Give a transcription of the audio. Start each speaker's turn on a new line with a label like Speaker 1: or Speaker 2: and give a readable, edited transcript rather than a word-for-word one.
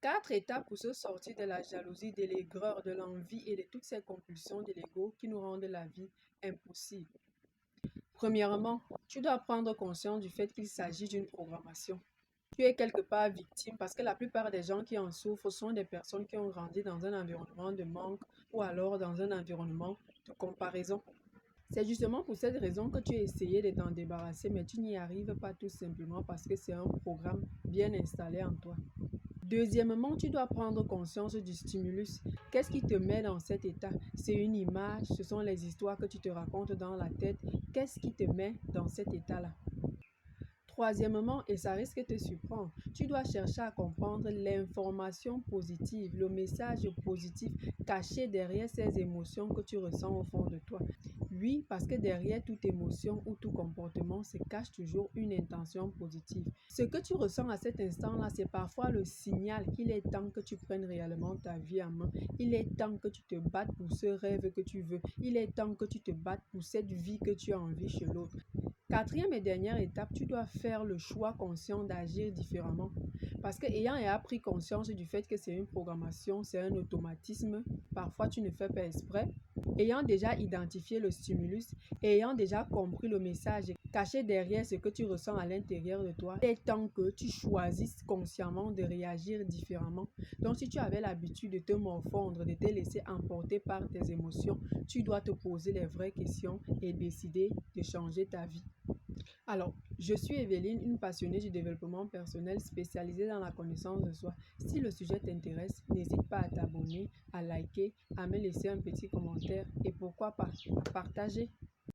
Speaker 1: 4 étapes pour se sortir de la jalousie, de l'aigreur, de l'envie et de toutes ces compulsions de l'ego qui nous rendent la vie impossible. Premièrement, tu dois prendre conscience du fait qu'il s'agit d'une programmation. Tu es quelque part victime parce que la plupart des gens qui en souffrent sont des personnes qui ont grandi dans un environnement de manque ou alors dans un environnement de comparaison. C'est justement pour cette raison que tu as essayé de t'en débarrasser, mais tu n'y arrives pas tout simplement parce que c'est un programme bien installé en toi. Deuxièmement, tu dois prendre conscience du stimulus. Qu'est-ce qui te met dans cet état? C'est une image, ce sont les histoires que tu te racontes dans la tête. Qu'est-ce qui te met dans cet état-là? Troisièmement, et ça risque de te surprendre, tu dois chercher à comprendre l'information positive, le message positif caché derrière ces émotions que tu ressens au fond de toi. Oui, parce que derrière toute émotion ou tout comportement se cache toujours une intention positive. Ce que tu ressens à cet instant-là, c'est parfois le signal qu'il est temps que tu prennes réellement ta vie en main. Il est temps que tu te battes pour ce rêve que tu veux. Il est temps que tu te battes pour cette vie que tu as envie chez l'autre. Quatrième et dernière étape, tu dois faire le choix conscient d'agir différemment. Parce que ayant pris conscience du fait que c'est une programmation, c'est un automatisme, parfois tu ne fais pas exprès. Ayant déjà identifié le stimulus, ayant déjà compris le message caché derrière ce que tu ressens à l'intérieur de toi, il est temps que tu choisisses consciemment de réagir différemment. Donc si tu avais l'habitude de te morfondre, de te laisser emporter par tes émotions, tu dois te poser les vraies questions et décider de changer ta vie. Alors, je suis Evelyne, une passionnée du développement personnel spécialisée dans la connaissance de soi. Si le sujet t'intéresse, n'hésite pas à t'abonner, à liker, à me laisser un petit commentaire et pourquoi pas à partager.